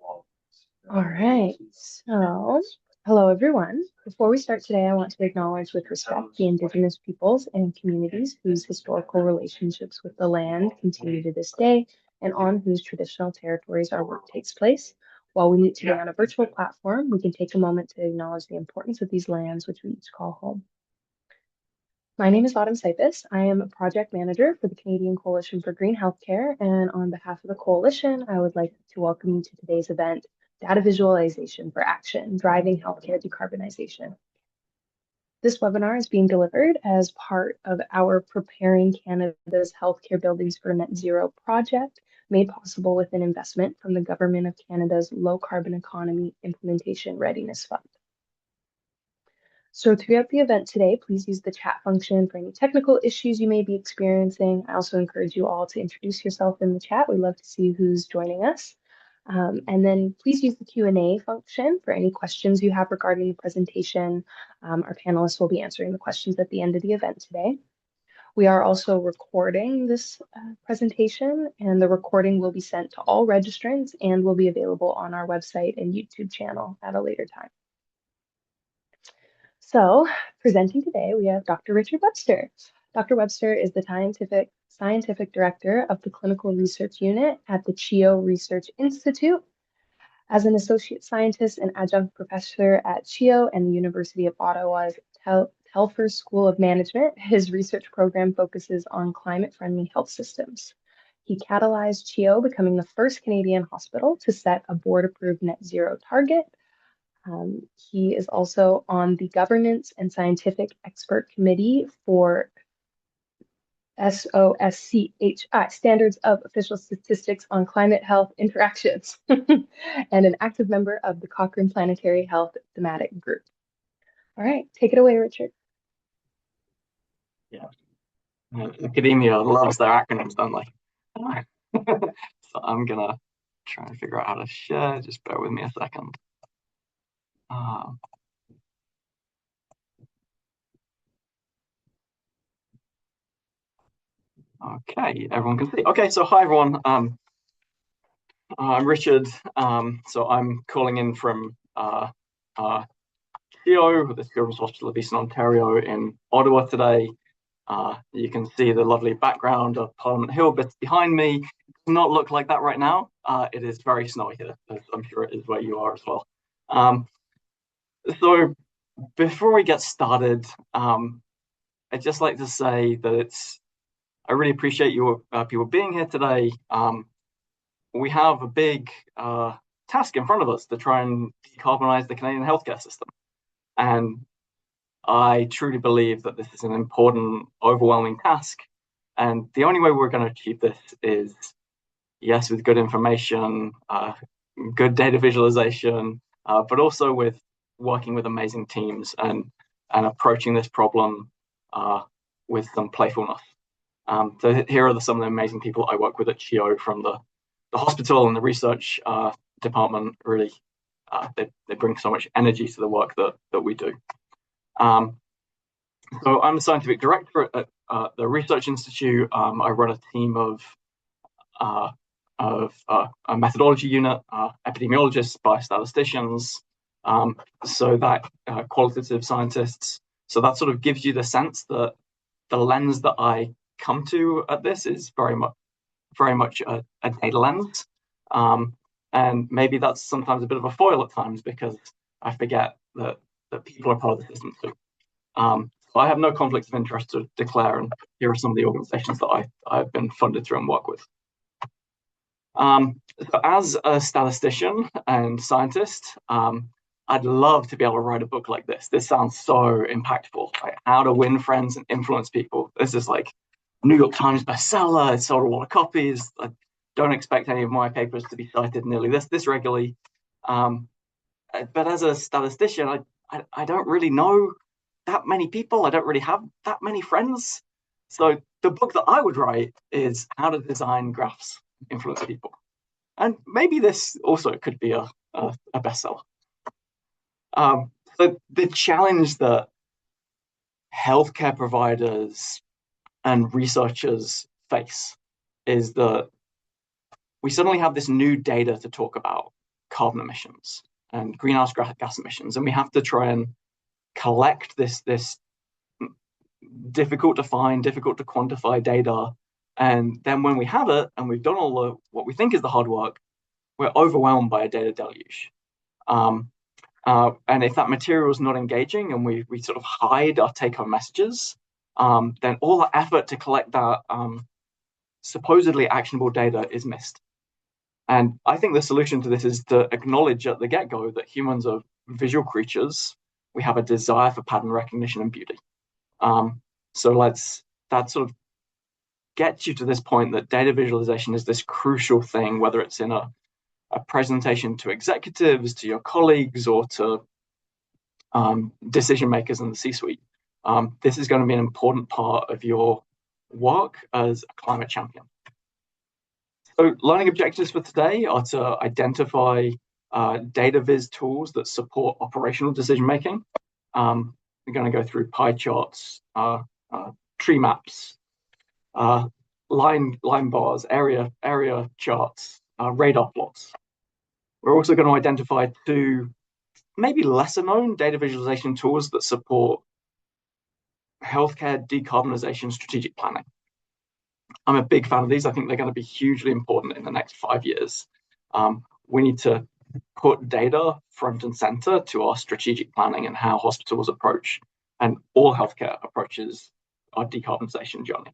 All right. So, hello everyone. Before we start today, I want to acknowledge with respect the Indigenous peoples and communities whose historical relationships with the land continue to this day and on whose traditional territories our work takes place. While we meet today on a virtual platform, we can take a moment to acknowledge the importance of these lands which we each call home. My name is Autumn Sipis. I am a project manager for the Canadian Coalition for Green Healthcare, and on behalf of the coalition, I would like to welcome you to today's event, Data Visualization for Action, Driving Healthcare Decarbonisation. This webinar is being delivered as part of our Preparing Canada's Healthcare Buildings for Net Zero project, made possible with an investment from the Government of Canada's Low Carbon Economy Implementation Readiness Fund. So throughout the event today, please use the chat function for any technical issues you may be experiencing. I also encourage you all to introduce yourself in the chat. We'd love to see who's joining us. And then please use the Q&A function for any questions you have regarding the presentation. Our panelists will be answering the questions at the end of the event today. We are also recording this presentation, and the recording will be sent to all registrants and will be available on our website and YouTube channel at a later time. So, presenting today, we have Dr. Richard Webster. Dr. Webster is the scientific director of the Clinical Research Unit at the CHIO Research Institute. As an associate scientist and adjunct professor at CHIO and the University of Ottawa's Telfer School of Management, his research program focuses on climate-friendly health systems. He catalyzed CHIO becoming the first Canadian hospital to set a board-approved net zero target. He is also on the Governance and Scientific Expert Committee for SOSCHI, Standards of Official Statistics on Climate Health Interactions, and an active member of the Cochrane Planetary Health Thematic Group. All right, take it away, Richard. Yeah, academia loves their acronyms, don't they? So I'm gonna try and figure out how to share. Just bear with me a second. Okay, everyone can see. Okay, so hi everyone. I'm Richard. So I'm calling in from CHIO, the Children's Hospital of Eastern Ontario in Ottawa today. You can see the lovely background of Parliament Hill bits behind me. It does not look like that right now. It is very snowy here, as I'm sure it is where you are as well. So before we get started, I'd just like to say that I really appreciate you people being here today. We have a big task in front of us to try and decarbonize the Canadian healthcare system. And I truly believe that this is an important, overwhelming task. And the only way we're going to achieve this is, yes, with good information, good data visualization, but also with working with amazing teams and approaching this problem with some playfulness. So here are some of the amazing people I work with at CHIO from the hospital and the research department. Really, they bring so much energy to the work that we do. So I'm the scientific director at the Research Institute. I run a team of a methodology unit, epidemiologists, biostatisticians, so that qualitative scientists. So that sort of gives you the sense that the lens that I come to at this is very much a data lens. And maybe that's sometimes a bit of a foil at times because I forget that people are part of the system too. So I have no conflicts of interest to declare, and here are some of the organizations that I've been funded through and work with. So as a statistician and scientist, I'd love to be able to write a book like this. This sounds so impactful, like how to win friends and influence people. This is like New York Times bestseller. It sold a lot of copies. I don't expect any of my papers to be cited nearly this regularly. But as a statistician, I don't really know that many people. I don't really have that many friends. So the book that I would write is how to design graphs influence people. And maybe this also could be a bestseller. So the challenge that healthcare providers and researchers face is that we suddenly have this new data to talk about, carbon emissions and greenhouse gas emissions, and we have to try and collect this difficult to find, difficult to quantify data. And then when we have it and we've done all what we think is the hard work, we're overwhelmed by a data deluge. And if that material is not engaging and we sort of hide our take-home messages, then all the effort to collect that supposedly actionable data is missed. And I think the solution to this is to acknowledge at the get-go that humans are visual creatures. We have a desire for pattern recognition and beauty. So that sort of gets you to this point that data visualization is this crucial thing, whether it's in a presentation to executives, to your colleagues, or to decision makers in the C-suite. This is going to be an important part of your work as a climate champion. So learning objectives for today are to identify data viz tools that support operational decision making. We're going to go through pie charts, tree maps, line bars, area charts, radar plots. We're also going to identify 2 maybe lesser known data visualization tools that support healthcare decarbonisation strategic planning. I'm a big fan of these. I think they're going to be hugely important in the next 5 years. We need to put data front and center to our strategic planning and how hospitals approach and all healthcare approaches our decarbonisation journey.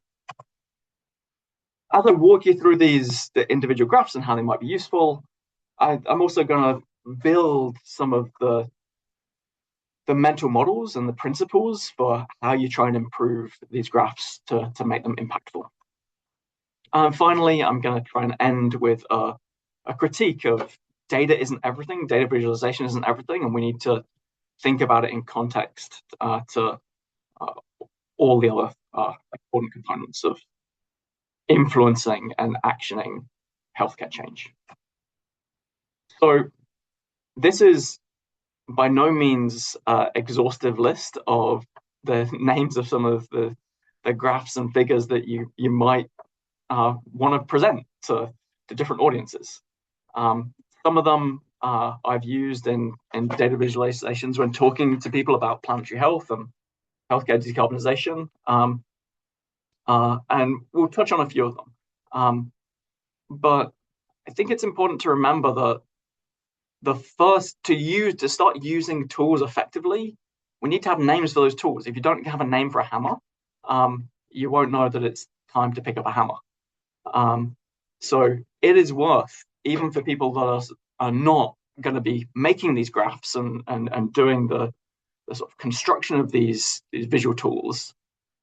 As I walk you through the individual graphs and how they might be useful, I'm also going to build some of the mental models and the principles for how you try and improve these graphs to make them impactful. And finally, I'm going to try and end with a critique of data isn't everything, data visualization isn't everything, and we need to think about it in context to all the other important components of influencing and actioning healthcare change. So this is by no means exhaustive list of the names of some of the graphs and figures that you might want to present to different audiences. Some of them I've used in data visualizations when talking to people about planetary health and healthcare decarbonisation. And we'll touch on a few of them. But I think it's important to remember that the first to start using tools effectively, we need to have names for those tools. If you don't have a name for a hammer, you won't know that it's time to pick up a hammer. So it is worth, even for people that are not going to be making these graphs and doing the sort of construction of these visual tools,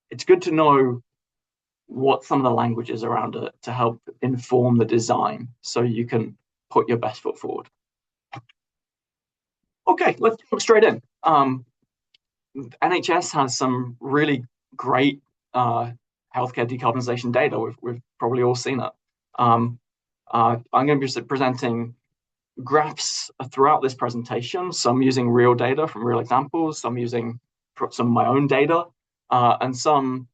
it's good to know what some of the language is around it to help inform the design so you can put your best foot forward. Okay, let's jump straight in. NHS has some really great healthcare decarbonisation data. We've probably all seen it. I'm going to be presenting graphs throughout this presentation, some using real data from real examples, some using some of my own data, and some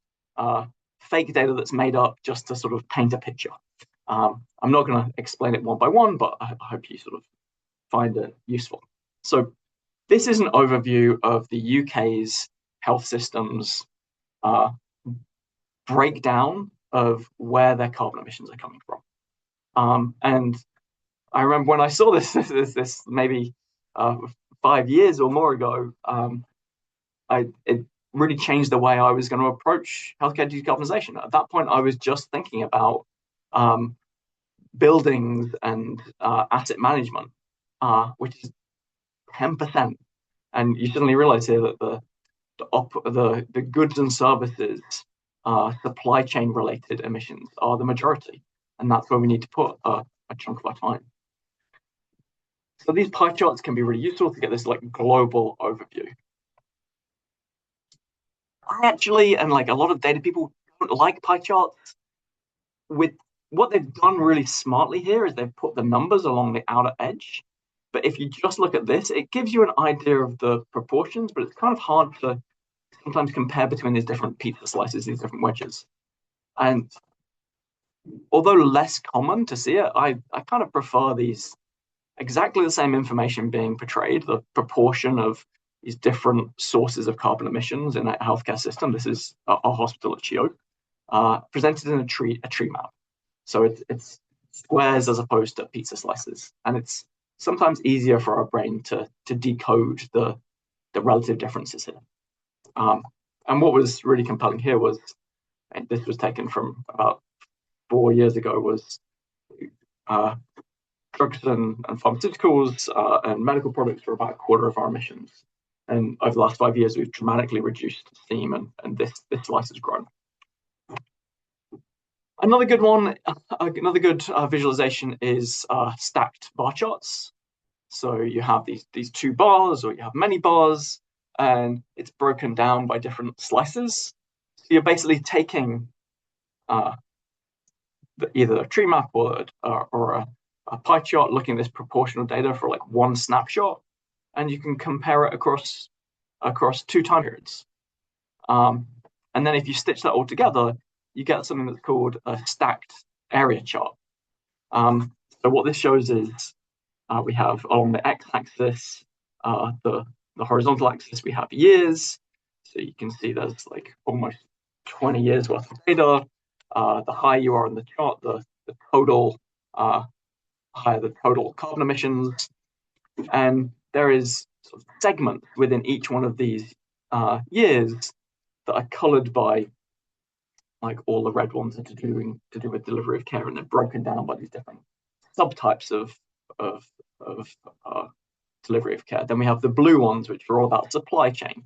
fake data that's made up just to sort of paint a picture. I'm not going to explain it one by one, but I hope you sort of find it useful. So this is an overview of the UK's health systems breakdown of where their carbon emissions are coming from. And I remember when I saw this maybe 5 years or more ago, it really changed the way I was going to approach healthcare decarbonisation. At that point, I was just thinking about buildings and asset management, which is 10%. And you suddenly realize here that the goods and services supply chain related emissions are the majority. And that's where we need to put a chunk of our time. So these pie charts can be really useful to get this like global overview. I actually, and like a lot of data people, don't like pie charts. With what they've done really smartly here is they've put the numbers along the outer edge. But if you just look at this, it gives you an idea of the proportions, but it's kind of hard to sometimes compare between these different pizza slices, these different wedges. And although less common to see it, I kind of prefer these exactly the same information being portrayed, the proportion of these different sources of carbon emissions in a healthcare system. This is our hospital at CHIO, presented in a tree map. So it's squares as opposed to pizza slices, and it's sometimes easier for our brain to decode the relative differences here. And what was really compelling here was, and this was taken from about 4 years ago, was uh, drugs and pharmaceuticals and medical products were about a quarter of our emissions. And over the last 5 years, we've dramatically reduced steam, and this slice has grown. Another good one, another good visualization is stacked bar charts. So you have these two bars, or you have many bars, and it's broken down by different slices. So you're basically taking either a tree map or a pie chart, looking at this proportional data for like one snapshot, and you can compare it across 2 time periods. And then if you stitch that all together, you get something that's called a stacked area chart. So what this shows is we have along the x-axis, the horizontal axis, we have years. So you can see there's like almost 20 years worth of data. The higher you are in the chart, the total higher the total carbon emissions. And there is sort of segments within each one of these years that are colored by like all the red ones are to do with delivery of care, and they're broken down by these different subtypes of delivery of care. Then we have the blue ones, which are all about supply chain.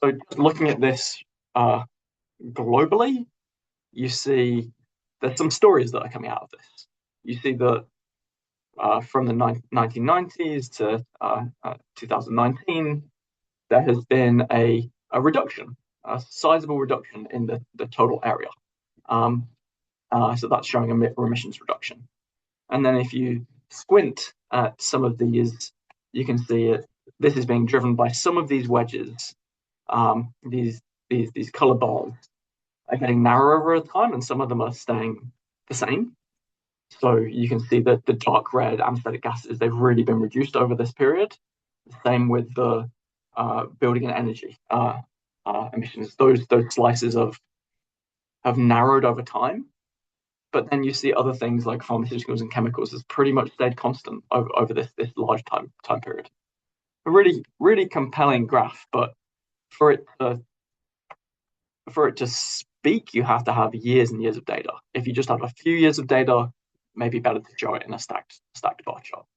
So looking at this globally, you see there's some stories that are coming out of this. You see that from the 1990s to 2019, there has been a reduction, a sizable reduction in the total area. So that's showing a emissions reduction. And then if you squint at some of these, you can see it. This is being driven by some of these wedges. These color bars are getting narrower over time, and some of them are staying the same. So you can see that the dark red anesthetic gases, they've really been reduced over this period. The same with the building and energy emissions. Those slices have narrowed over time. But then you see other things like pharmaceuticals and chemicals has pretty much stayed constant over this large time period. A really compelling graph, but for it to speak, you have to have years and years of data. If you just have a few years of data, maybe better to show it in a stacked bar chart.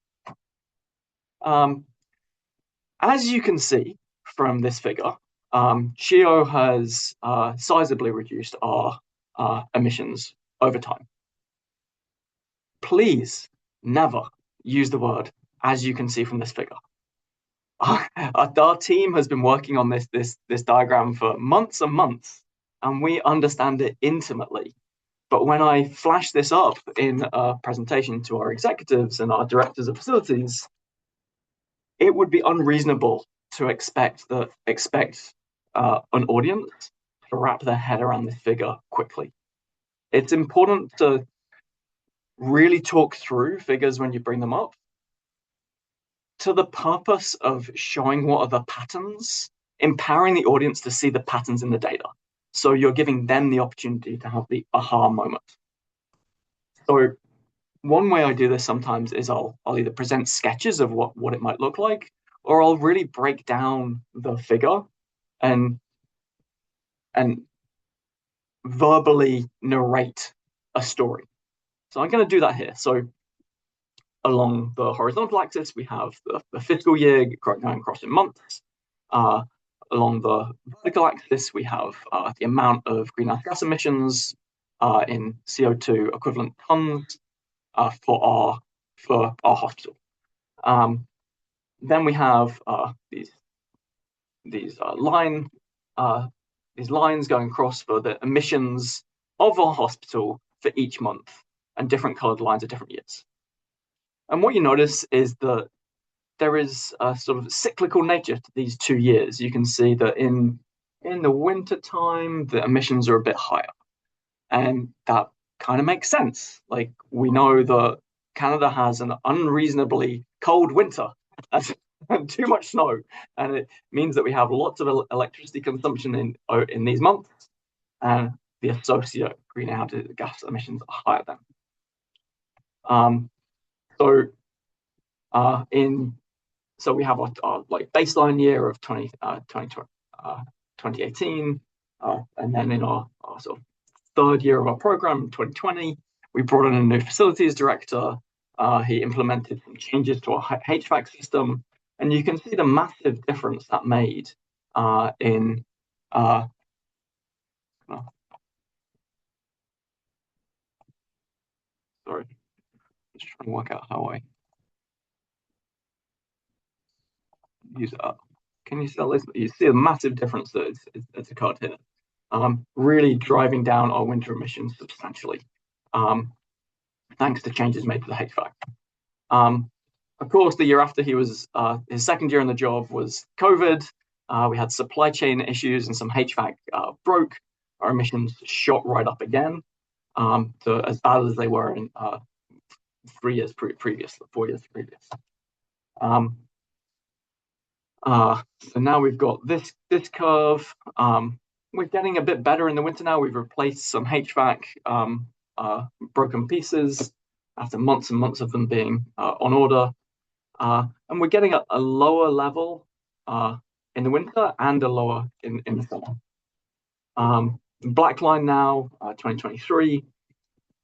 As you can see from this figure, CHIO has sizably reduced our emissions over time. Please never use the word "as you can see from this figure." Our team has been working on this diagram for months and months, and we understand it intimately. But when I flash this up in a presentation to our executives and our directors of facilities, it would be unreasonable to expect an audience to wrap their head around this figure quickly. It's important to really talk through figures when you bring them up, to the purpose of showing what are the patterns, empowering the audience to see the patterns in the data. So you're giving them the opportunity to have the aha moment. So one way I do this sometimes is I'll either present sketches of what it might look like, or I'll really break down the figure and verbally narrate a story. So I'm going to do that here. So along the horizontal axis, we have the fiscal year going across in months. Along the vertical axis, we have the amount of greenhouse gas emissions in CO2 equivalent tons for our hospital. Then we have these lines going across for the emissions of our hospital for each month, and different colored lines at different years. And what you notice is that there is a sort of cyclical nature to these 2 years. You can see that in the winter time, the emissions are a bit higher. And that kind of makes sense. Like, we know that Canada has an unreasonably cold winter and too much snow, and it means that we have lots of electricity consumption in these months, and the associate greenhouse gas emissions are higher than. So we have our like baseline year of 2018, and then in our sort of third year of our program, 2020, we brought in a new facilities director. He implemented some changes to our HVAC system, and you can see the massive difference that made in sorry, just trying to work out how I use it up. Can you see this? You see a massive difference that's occurred here. Really driving down our winter emissions substantially, thanks to changes made to the HVAC. Of course, the year after his second year in the job was COVID. We had supply chain issues and some HVAC broke. Our emissions shot right up again, to as bad as they were in 4 years previous. So now we've got this curve. We're getting a bit better in the winter now. We've replaced some HVAC broken pieces after months and months of them being on order. And we're getting a lower level in the winter and a lower in the summer. Black line now, 2023,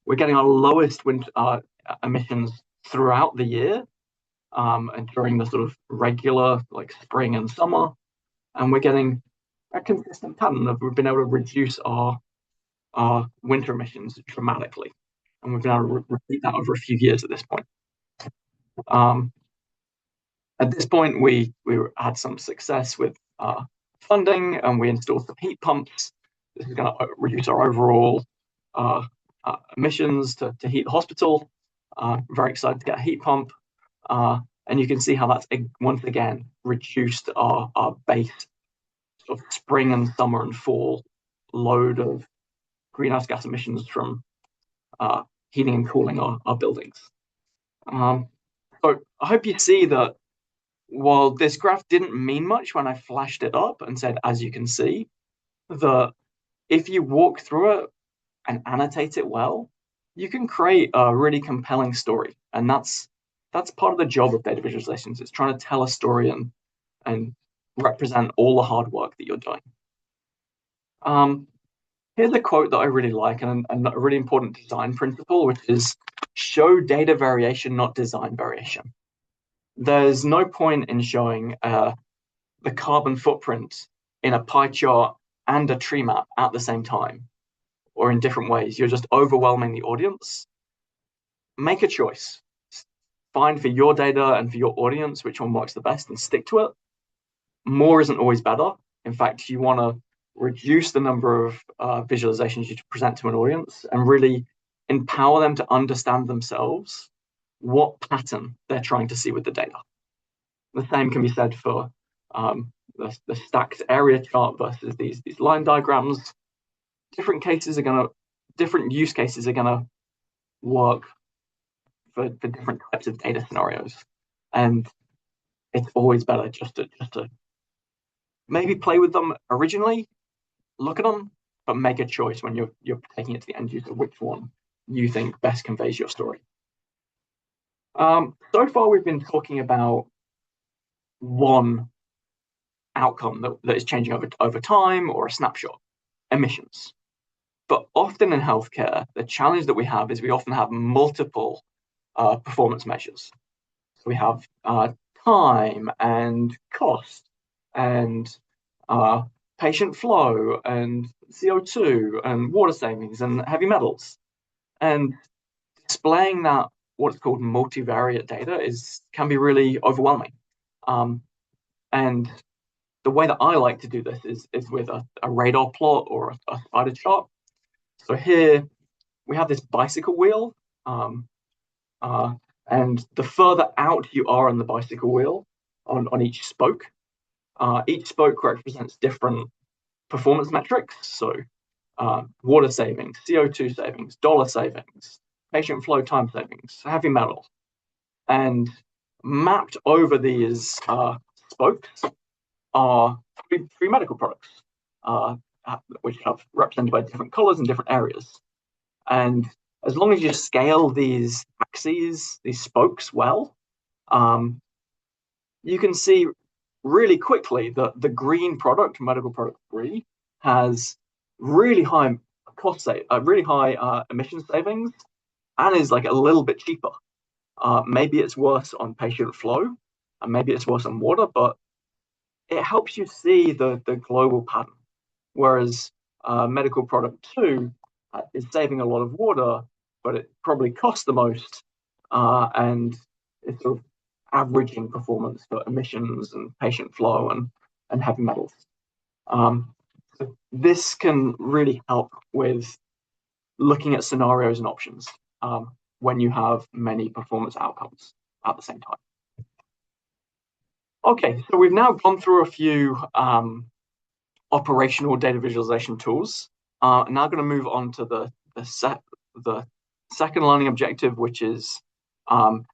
we're getting our lowest winter emissions throughout the year, and during the sort of regular like spring and summer, and we're getting a consistent pattern of we've been able to reduce our winter emissions dramatically, and we've been able to repeat that over a few years at this point. At this point, we had some success with funding, and we installed some heat pumps. This is going to reduce our overall emissions to heat the hospital. Very excited to get a heat pump. And you can see how that's once again reduced our base sort of spring and summer and fall load of greenhouse gas emissions from heating and cooling our buildings. So I hope you see that while this graph didn't mean much when I flashed it up and said, as you can see, that if you walk through it and annotate it well, you can create a really compelling story. And that's part of the job of data visualizations. It's trying to tell a story and represent all the hard work that you're doing. Here's a quote that I really like, and a really important design principle, which is show data variation, not design variation. There's no point in showing the carbon footprint in a pie chart and a tree map at the same time, or in different ways. You're just overwhelming the audience. Make a choice. Find for your data and for your audience which one works the best and stick to it. More isn't always better. In fact, you want to reduce the number of visualizations you present to an audience and really empower them to understand themselves what pattern they're trying to see with the data. The same can be said for the stacked area chart versus these line diagrams. Different use cases are gonna work for different types of data scenarios, and it's always better just to maybe play with them originally, look at them, but make a choice when you're taking it to the end user which one you think best conveys your story. So far, we've been talking about one outcome that is changing over time, or a snapshot, emissions. But often in healthcare, the challenge that we have is we often have multiple performance measures. So we have time and cost and patient flow and CO2 and water savings and heavy metals. And displaying that what's called multivariate data can be really overwhelming. And the way that I like to do this is with a radar plot or a spider chart. So here we have this bicycle wheel, and the further out you are on the bicycle wheel on each spoke represents different performance metrics. So water savings, CO2 savings, dollar savings, patient flow time savings, heavy metals, and mapped over these spokes are three medical products, uh, which have represented by different colors in different areas. And as long as you scale these axes, these spokes well, you can see really quickly that the green product, medical product 3, has really high really high emission savings, and is like a little bit cheaper. Maybe it's worse on patient flow, and maybe it's worse on water, but it helps you see the global pattern. Whereas medical product 2 is saving a lot of water, but it probably costs the most, and it's sort of averaging performance for emissions and patient flow and heavy metals. So this can really help with looking at scenarios and options when you have many performance outcomes at the same time. Okay, so we've now gone through a few operational data visualization tools. Now going to move on to the second learning objective, which is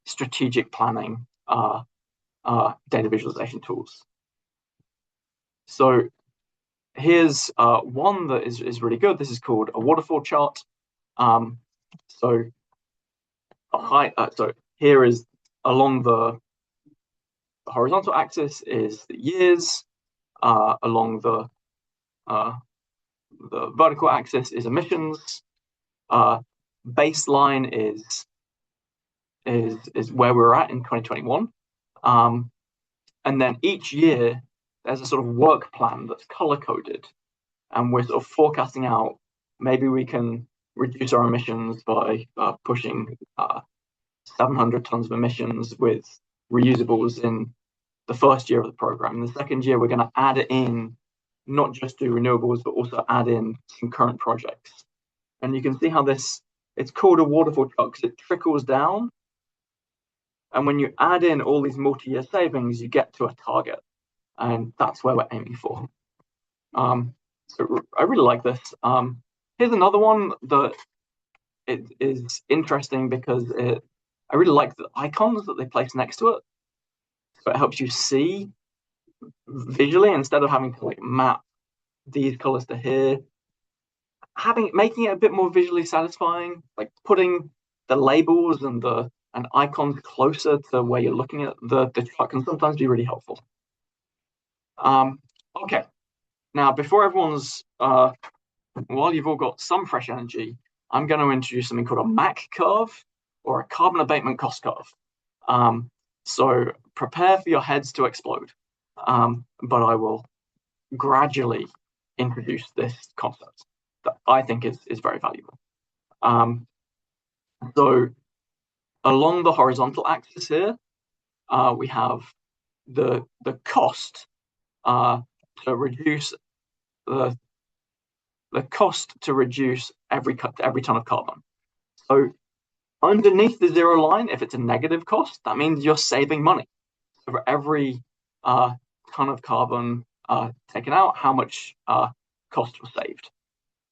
strategic planning data visualization tools. So here's one that is really good. This is called a waterfall chart. So here is along the horizontal axis is the years, along the vertical axis is emissions. Baseline is where we're at in 2021. And then each year there's a sort of work plan that's color coded, and we're sort of forecasting out maybe we can reduce our emissions by pushing 700 tons of emissions with reusables in the first year of the program. In the second year, we're going to add in, not just do renewables, but also add in some current projects. And you can see how it's called a waterfall chart because it trickles down. And when you add in all these multi-year savings, you get to a target. And that's where we're aiming for. So I really like this. Here's another one that it is interesting because I really like the icons that they place next to it. So it helps you see visually instead of having to like map these colors to here. Making it a bit more visually satisfying, like putting the labels and icons closer to where you're looking at the chart can sometimes be really helpful. Okay, now before while you've all got some fresh energy, I'm going to introduce something called a MAC curve, or a carbon abatement cost curve. So prepare for your heads to explode, but I will gradually introduce this concept that I think is very valuable. So along the horizontal axis here, we have the cost to reduce the cost to reduce every ton of carbon. So underneath the zero line, if it's a negative cost, that means you're saving money. So for every ton of carbon taken out, how much cost was saved?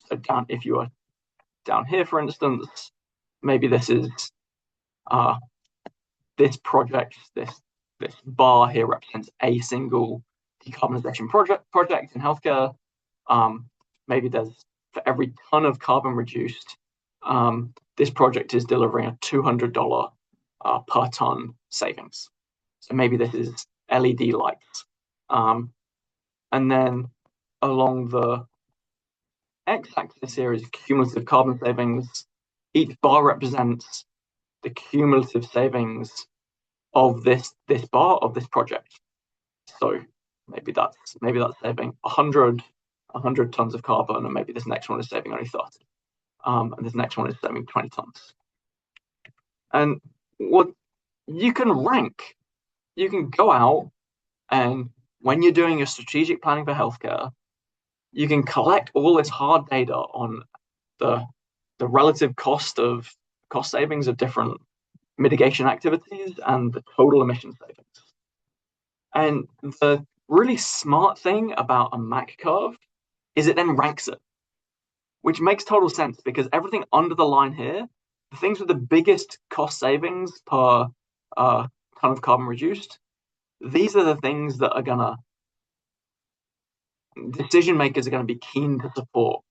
So if you are down here, for instance, maybe this is this project, this bar here represents a single decarbonisation project in healthcare. Maybe for every ton of carbon reduced, this project is delivering a $200 per ton savings. So maybe this is LED lights. And then along the x-axis here is cumulative carbon savings. Each bar represents the cumulative savings of this bar of this project. So maybe that's saving 100 tons of carbon, and maybe this next one is saving only 30. And this next one is saving 20 tons. And what you can rank, you can go out, and when you're doing your strategic planning for healthcare, you can collect all this hard data on the relative cost savings of different mitigation activities and the total emission savings. And the really smart thing about a MAC curve is it then ranks it, which makes total sense because everything under the line here the things with the biggest cost savings per ton of carbon reduced, these are the things that are gonna decision makers are going to be keen to support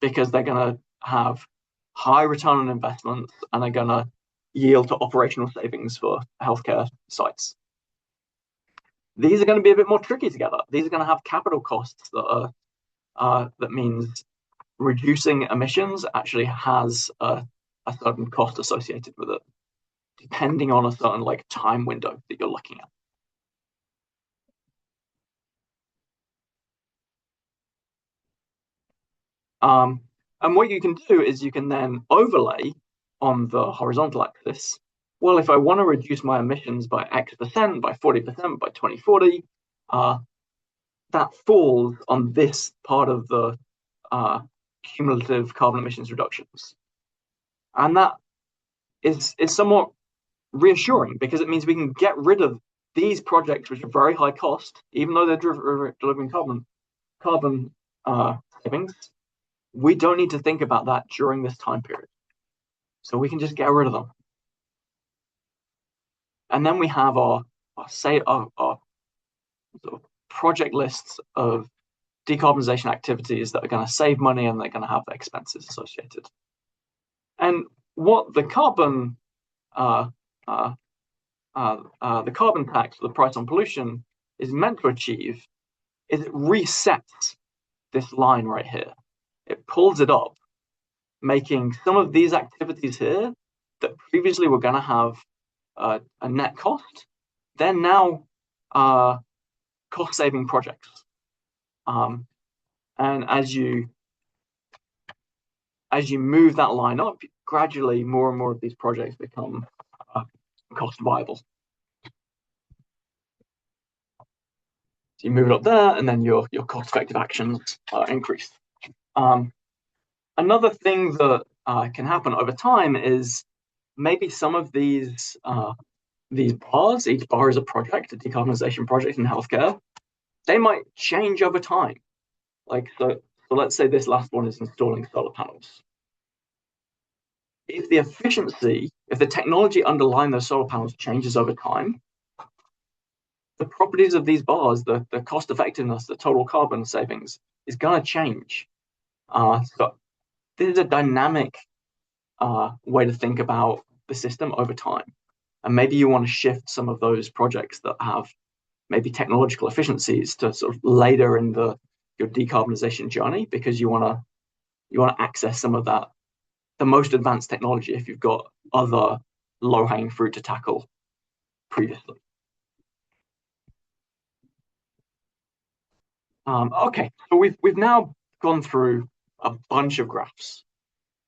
because they're going to have high return on investments and are going to yield to operational savings for healthcare sites. These are going to be a bit more tricky together. These are going to have capital costs that means reducing emissions actually has a certain cost associated with it, depending on a certain like time window that you're looking at. And what you can do is you can then overlay on the horizontal axis. Well, if I want to reduce my emissions by X%, by 40%, by 2040, that falls on this part of the cumulative carbon emissions reductions. And that is somewhat reassuring because it means we can get rid of these projects which are very high cost, even though they're delivering carbon savings. We don't need to think about that during this time period. So we can just get rid of them. And then we have our sort of project lists of decarbonisation activities that are going to save money and they're going to have expenses associated. And what the carbon tax, the price on pollution, is meant to achieve is it resets this line right here. It pulls it up, making some of these activities here that previously were going to have a net cost, they're now cost-saving projects. And as you move that line up, gradually more and more of these projects become cost viable. So you move it up there, and then your cost-effective actions increase. Another thing that can happen over time is maybe some of these bars, each bar is a project, a decarbonisation project in healthcare, they might change over time. Like, so let's say this last one is installing solar panels. If the efficiency, if the technology underlying those solar panels changes over time, the properties of these bars, the cost effectiveness, the total carbon savings is going to change. So this is a dynamic way to think about the system over time. And maybe you want to shift some of those projects that have maybe technological efficiencies to sort of later in your decarbonisation journey because you want to access some of that, the most advanced technology if you've got other low-hanging fruit to tackle previously. Okay, so we've now gone through a bunch of graphs.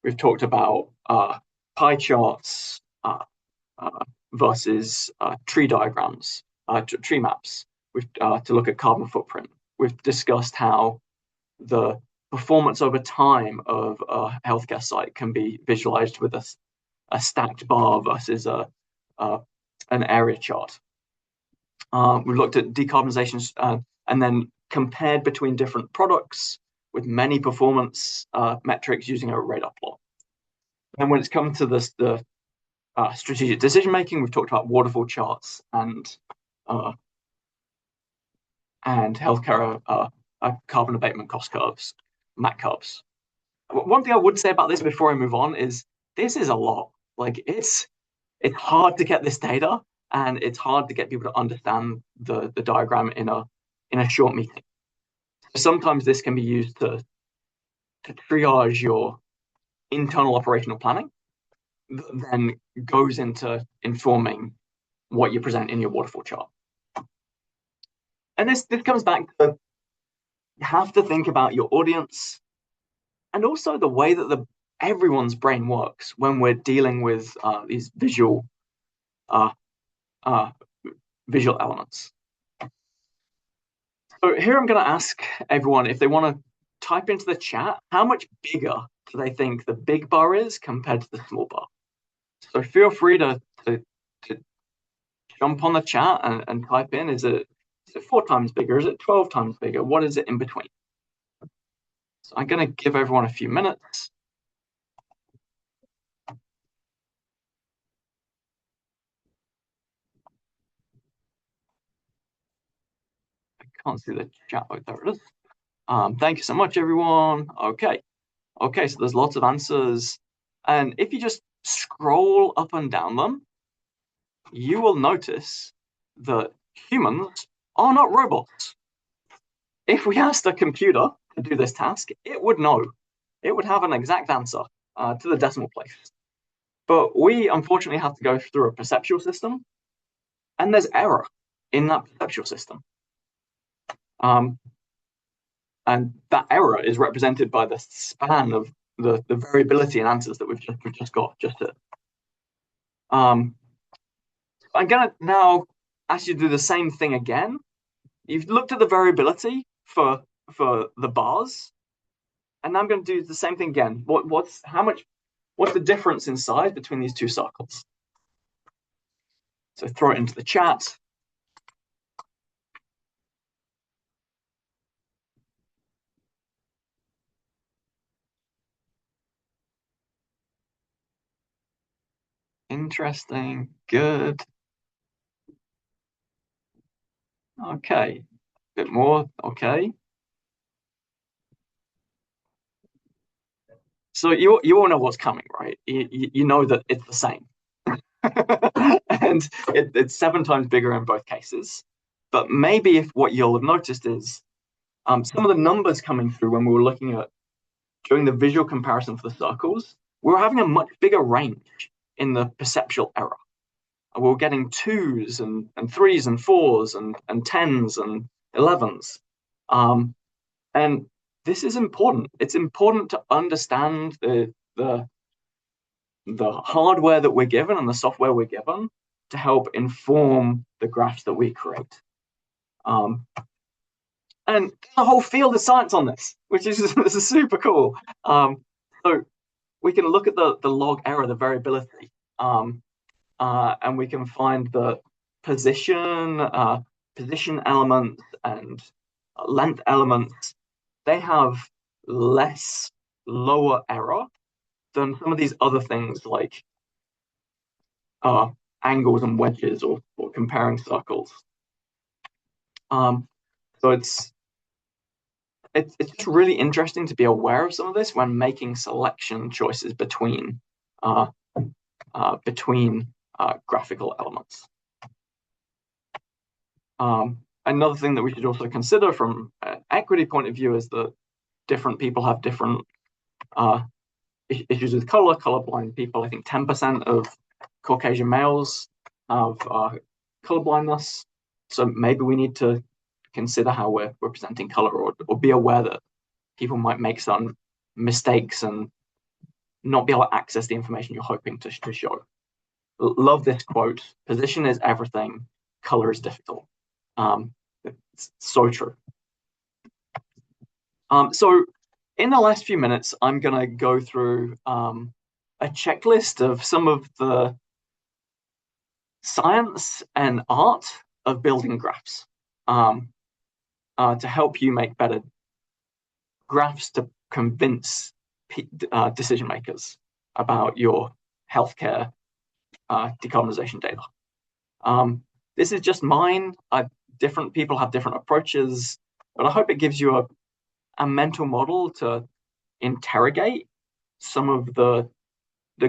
We've talked about pie charts versus tree diagrams, tree maps. We've to look at carbon footprint. We've discussed how the performance over time of a healthcare site can be visualized with a stacked bar versus an area chart. We've looked at decarbonisation and then compared between different products with many performance metrics using a radar plot. And when it's come to the strategic decision making, we've talked about waterfall charts and healthcare carbon abatement cost curves, MAC curves. One thing I would say about this before I move on is this is a lot. Like it's hard to get this data, and it's hard to get people to understand the diagram in a short meeting. Sometimes this can be used to triage your internal operational planning, that then goes into informing what you present in your waterfall chart. And this comes back to you have to think about your audience and also the way that everyone's brain works when we're dealing with these visual elements. So here I'm going to ask everyone if they want to type into the chat how much bigger do they think the big bar is compared to the small bar. So feel free to jump on the chat and type in, is it 4 times bigger? Is it 12 times bigger? What is it in between? So I'm going to give everyone a few minutes. can't see the chat. Oh, there it is. Thank you so much, everyone. Okay, so there's lots of answers. And if you just scroll up and down them, you will notice that humans are not robots. If we asked a computer to do this task, it would know. It would have an exact answer to the decimal place. But we unfortunately have to go through a perceptual system, and there's error in that perceptual system. And that error is represented by the span of the variability in answers that we've just got just here. I'm going to now ask you to do the same thing again. You've looked at the variability for the bars, and now I'm going to do the same thing again. What's the difference in size between these two circles? So throw it into the chat. Interesting. Good. Okay. Bit more. Okay. So you all know what's coming, right? You know that it's the same. And it's 7 times bigger in both cases. But maybe if what you'll have noticed is some of the numbers coming through when we were looking at doing the visual comparison for the circles, we were having a much bigger range in the perceptual error. We were getting 2s and 3s and 4s and 10s and 11s. And this is important. It's important to understand the hardware that we're given and the software we're given to help inform the graphs that we create. And the whole field of science on this, which is this is super cool. So we can look at the log error, the variability, and we can find the position elements and length elements. They have lower error than some of these other things like angles and wedges or comparing circles. So it's just really interesting to be aware of some of this when making selection choices between graphical elements. Another thing that we should also consider from an equity point of view is that different people have different issues with color. Colorblind people, I think 10% of Caucasian males have color blindness. So maybe we need to consider how we're presenting color, or be aware that people might make some mistakes and not be able to access the information you're hoping to show. Love this quote: "Position is everything, color is difficult." It's so true. So in the last few minutes, I'm going to go through a checklist of some of the science and art of building graphs to help you make better graphs to convince decision makers about your healthcare decarbonisation data. This is just mine. Different people have different approaches, but I hope it gives you a mental model to interrogate some of the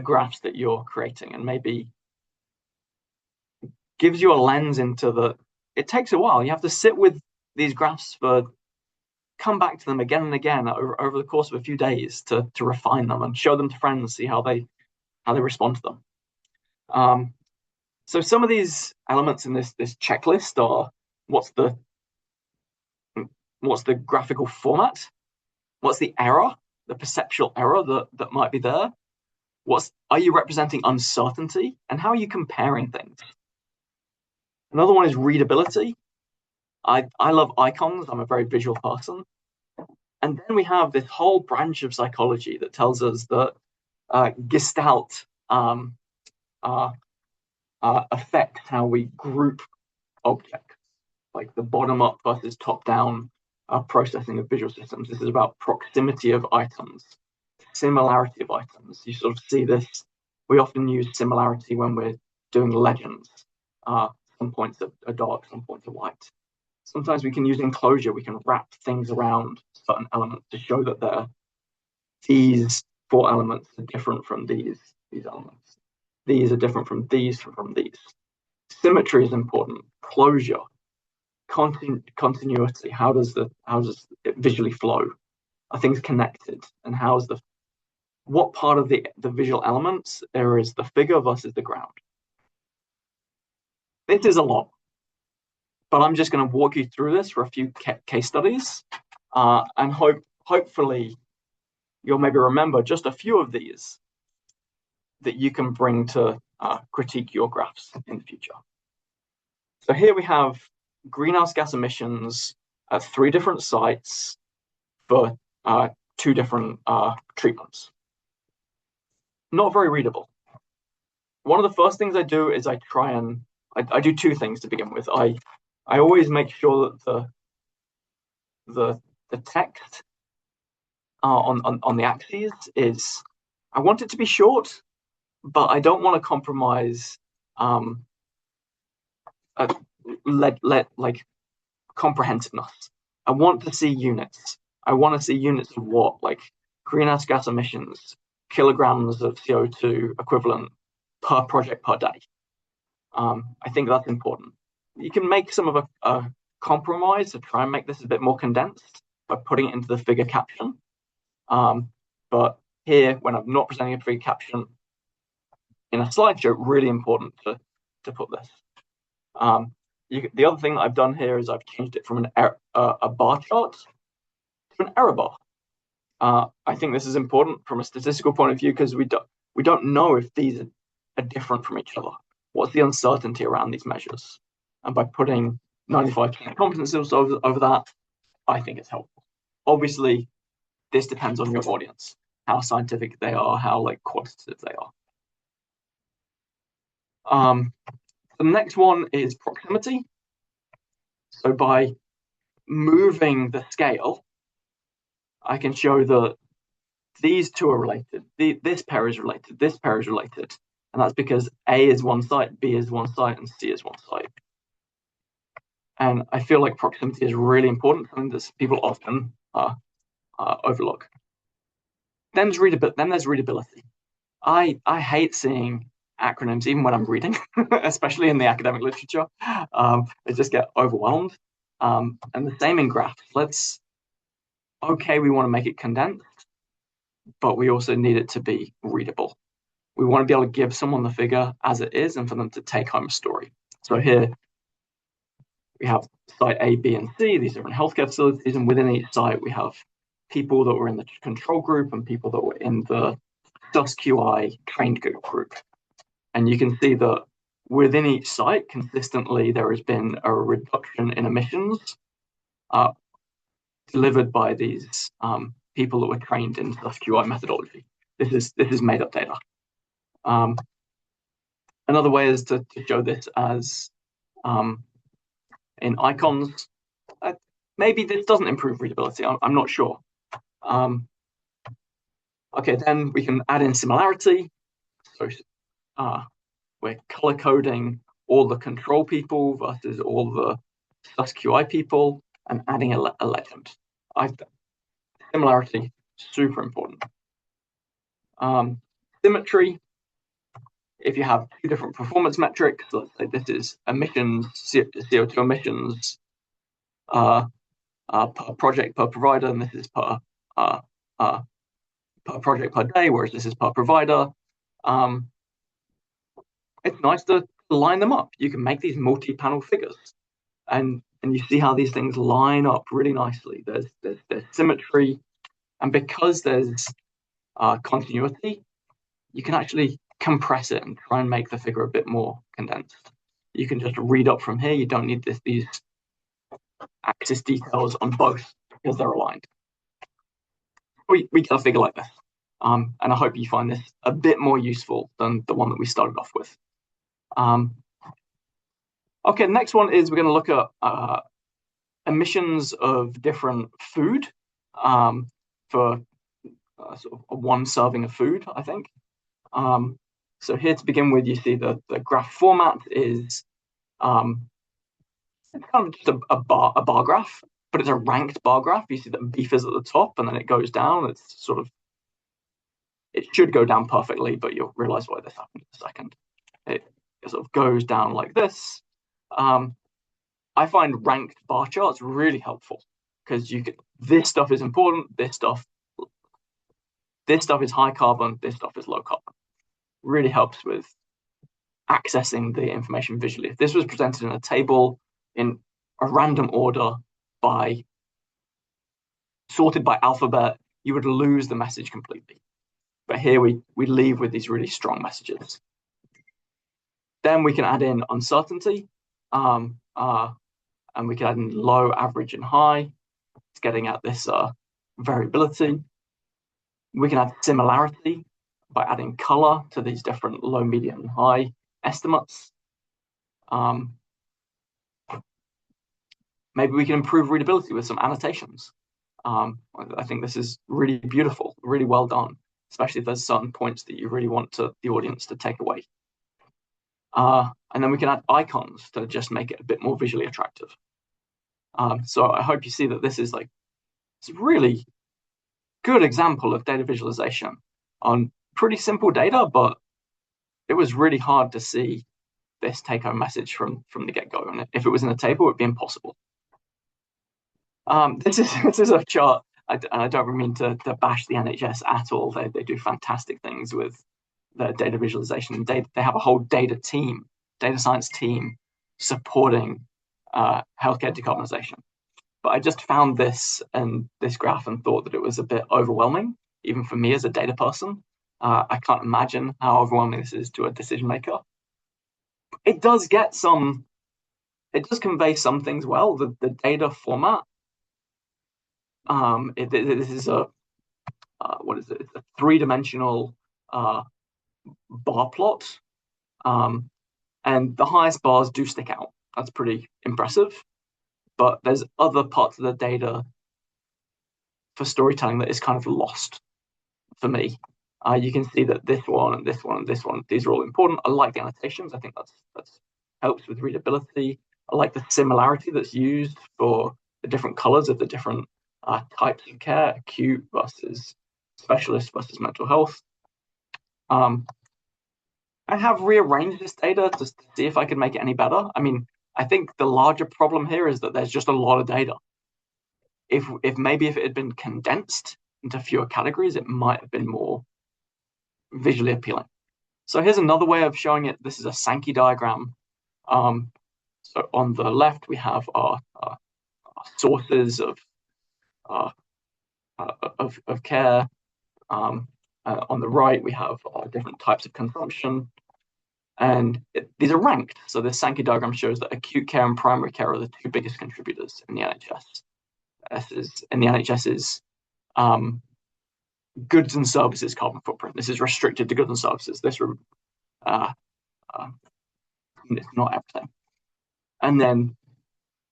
graphs that you're creating, and maybe gives you a lens into it takes a while. You have to sit with these graphs come back to them again and again over the course of a few days to refine them and show them to friends, see how they respond to them. So some of these elements in this checklist are: what's the graphical format? What's the error, the perceptual error that might be there? Are you representing uncertainty, and how are you comparing things? Another one is readability. I love icons. I'm a very visual person. And then we have this whole branch of psychology that tells us that Gestalt affects how we group objects, like the bottom-up versus top-down processing of visual systems. This is about proximity of items, similarity of items. You sort of see this. We often use similarity when we're doing legends. Some points are dark, some points are white. sometimes we can use enclosure. We can wrap things around certain elements to show that these four elements are different from these elements. These are different from these. Symmetry is important. Closure, continuity. How does it visually flow? Are things connected? And what part of the visual elements there is the figure versus the ground? This is a lot, but I'm just going to walk you through this for a few case studies, and hopefully you'll maybe remember just a few of these that you can bring to critique your graphs in the future. So here we have greenhouse gas emissions at 3 different sites for 2 different treatments. Not very readable. One of the first things I do is I do 2 things to begin with. I always make sure that the text on the axes is, I want it to be short, but I don't want to compromise like comprehensiveness. I want to see units. I want to see units of what, like greenhouse gas emissions, kilograms of CO2 equivalent per project per day. I think that's important. You can make some of a compromise to try and make this a bit more condensed by putting it into the figure caption. But here, when I'm not presenting a figure caption in a slideshow, really important to put this. The other thing that I've done here is I've changed it from a bar chart to an error bar. I think this is important from a statistical point of view because we don't know if these are different from each other. What's the uncertainty around these measures? And by putting 95% confidence intervals over that, I think it's helpful. Obviously, this depends on your audience, how scientific they are, how quantitative they are. The next one is proximity. So by moving the scale, I can show that these 2 are related. This pair is related. This pair is related. And that's because A is one site, B is one site, and C is one site. And I feel like proximity is really important, something that people often overlook. Then there's readability. I hate seeing acronyms, even when I'm reading, especially in the academic literature. I just get overwhelmed. And the same in graphs. We want to make it condensed, but we also need it to be readable. We want to be able to give someone the figure as it is and for them to take home a story. So here we have site A, B, and C. These are in healthcare facilities, and within each site we have people that were in the control group and people that were in the SUSQI trained group. And you can see that within each site, consistently, there has been a reduction in emissions delivered by these people that were trained in SUSQI methodology. This is made up data. Another way is to show this as in icons. Maybe this doesn't improve readability. I'm not sure. Okay, then we can add in similarity. So we're color coding all the control people versus all the SUSQI people and adding a legend. Similarity, super important. Symmetry, if you have 2 different performance metrics, let's say this is emissions, CO2 emissions per project per provider, and this is per project per day, whereas this is per provider. It's nice to line them up. You can make these multi-panel figures, and you see how these things line up really nicely. There's symmetry, and because there's continuity, you can actually compress it and try and make the figure a bit more condensed. You can just read up from here. You don't need these axis details on both because they're aligned. We get a figure like this. And I hope you find this a bit more useful than the one that we started off with. Okay, the next one is we're going to look at emissions of different food for sort of 1 serving of food, I think. So here to begin with, you see the graph format is It's kind of just a bar graph, but it's a ranked bar graph. You see that beef is at the top and then it goes down. It's sort of, it should go down perfectly, but you'll realize why this happened in a second. It sort of goes down like this. Um, I find ranked bar charts really helpful because you can, this stuff is important, this stuff is high carbon, this stuff is low carbon. Really helps with accessing the information visually. If this was presented in a table in a random order by sorted by alphabet, you would lose the message completely. But here we leave with these really strong messages. Then we can add in uncertainty, and we can add in low, average, and high. It's getting at this variability. We can add similarity by adding color to these different low, medium, and high estimates. Maybe we can improve readability with some annotations. I think this is really beautiful, really well done, especially if there's certain points that you really want the audience to take away. And then we can add icons to just make it a bit more visually attractive. So I hope you see that this is it's a really good example of data visualization on pretty simple data, but it was really hard to see this take-home message from the get-go. And if it was in a table, it would be impossible. This is a chart. I don't mean to bash the NHS at all. They do fantastic things with their data visualization. They have a whole data science team supporting healthcare decarbonisation. But I just found this graph and thought that it was a bit overwhelming, even for me as a data person. I can't imagine how overwhelming this is to a decision maker. It does convey some things well. The data format. This is what is it? It's a three-dimensional bar plot, and the highest bars do stick out. That's pretty impressive. But there's other parts of the data for storytelling that is kind of lost for me. You can see that this one and this one and this one, these are all important. I like the annotations. I think that's helps with readability. I like the similarity that's used for the different colors of the different types of care, acute versus specialist versus mental health. I have rearranged this data to see if I could make it any better. I mean, I think the larger problem here is that there's just a lot of data. If it had been condensed into fewer categories, it might have been more visually appealing. So here's another way of showing it. This is a Sankey diagram. So on the left, we have our sources of care. On the right, we have different types of consumption. And these are ranked. So this Sankey diagram shows that acute care and primary care are the two biggest contributors in the NHS. NHS's goods and services carbon footprint. This is restricted to goods and services. It's not everything. And then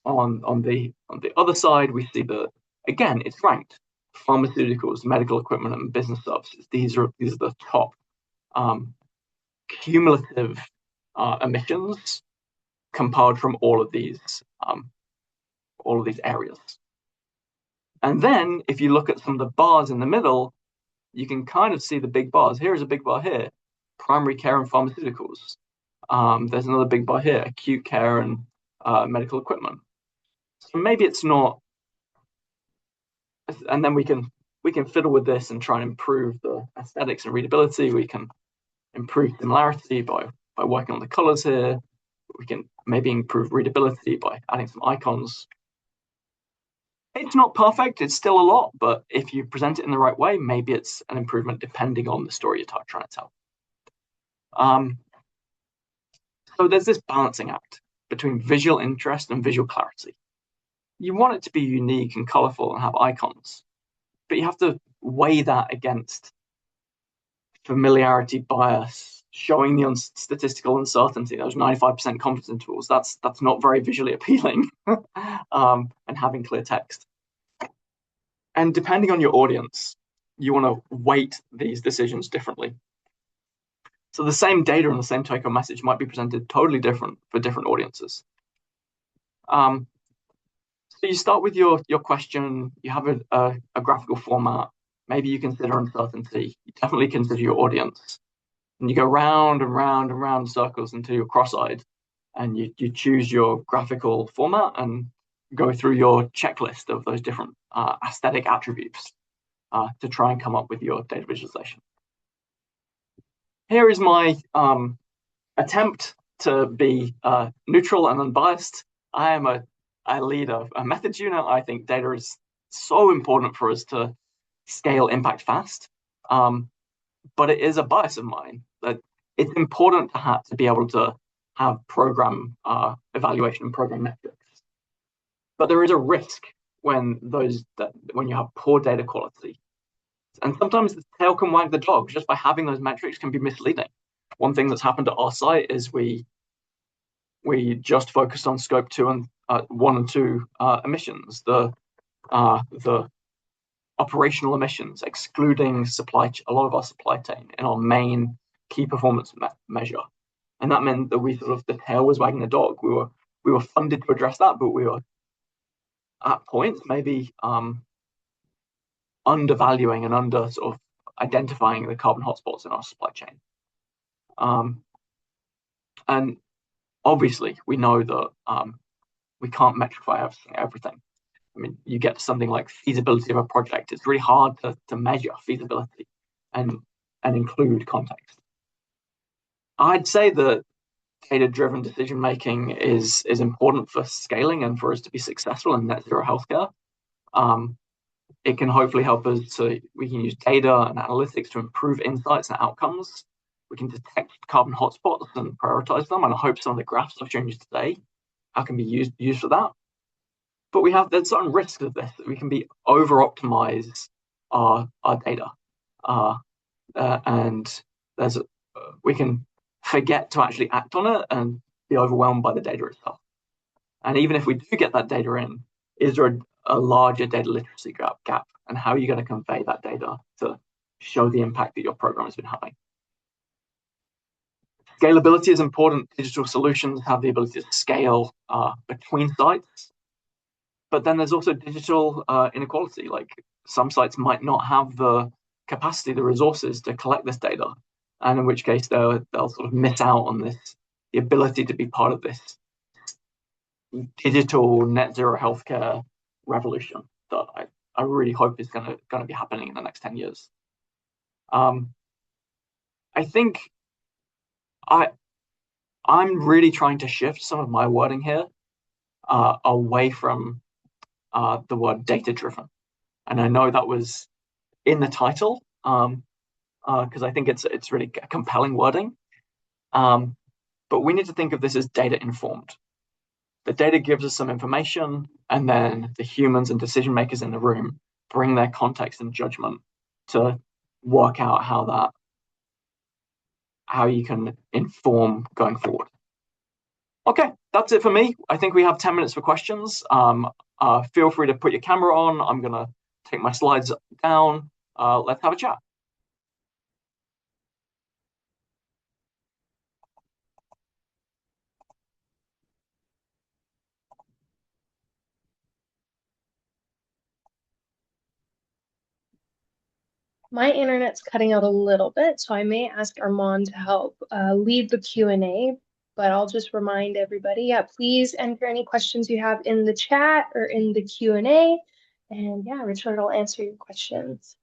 on the other side, we see that again it's ranked. Pharmaceuticals, medical equipment, and business services. These are the top cumulative emissions compiled from all of these areas. And then if you look at some of the bars in the middle, you can kind of see the big bars. Here is a big bar here, primary care and pharmaceuticals. There's another big bar here, acute care and medical equipment. So maybe it's not, and then we can fiddle with this and try and improve the aesthetics and readability. We can improve similarity by working on the colors here. We can maybe improve readability by adding some icons. It's not perfect, it's still a lot, but if you present it in the right way, maybe it's an improvement depending on the story you're trying to tell. So there's this balancing act between visual interest and visual clarity. You want it to be unique and colorful and have icons, but you have to weigh that against familiarity bias, showing the statistical uncertainty, those 95% confidence intervals. That's not very visually appealing, and having clear text. And depending on your audience, you want to weight these decisions differently. So the same data and the same take-home message might be presented totally different for different audiences. So you start with your question, you have a graphical format, maybe you consider uncertainty, you definitely consider your audience, and you go round and round and round circles until you're cross-eyed, and you choose your graphical format and go through your checklist of those different aesthetic attributes to try and come up with your data visualization. Here is my attempt to be neutral and unbiased. I lead a methods unit. I think data is so important for us to scale impact fast. But it is a bias of mine that it's important to be able to have program evaluation and program metrics. But there is a risk when you have poor data quality. And sometimes the tail can wag the dog. Just by having those metrics can be misleading. One thing that's happened at our site is we just focused on scope 1 and 2 emissions, the operational emissions, excluding a lot of our supply chain in our main key performance measure. And that meant that the tail was wagging the dog. We were funded to address that, but we were at points maybe undervaluing and under sort of identifying the carbon hotspots in our supply chain. And obviously, we know that we can't metrify everything. I mean, you get to something like feasibility of a project. It's really hard to measure feasibility and include context. I'd say that data-driven decision making is important for scaling and for us to be successful in net zero healthcare. It can hopefully help us we can use data and analytics to improve insights and outcomes. We can detect carbon hotspots and prioritize them. And I hope some of the graphs I've shown you today can be used for that. But there's certain risks of this. We can be over-optimize our data. And we can forget to actually act on it and be overwhelmed by the data itself. And even if we do get that data in, is there a larger data literacy gap? And how are you going to convey that data to show the impact that your program has been having? Scalability is important. Digital solutions have the ability to scale between sites. But then there's also digital inequality. Like some sites might not have the capacity, the resources to collect this data. And in which case they'll sort of miss out on the ability to be part of this digital net zero healthcare revolution that I really hope is going to be happening in the next 10 years. I think I'm really trying to shift some of my wording here away from the word data-driven. And I know that was in the title because I think it's really compelling wording. But we need to think of this as data-informed. The data gives us some information, and then the humans and decision makers in the room bring their context and judgment to work out how you can inform going forward. Okay, that's it for me. I think we have 10 minutes for questions. Feel free to put your camera on. I'm going to take my slides down. Let's have a chat. My internet's cutting out a little bit, so I may ask Armand to help lead the Q&A, but I'll just remind everybody, yeah, please enter any questions you have in the chat or in the Q&A, and yeah, Richard will answer your questions.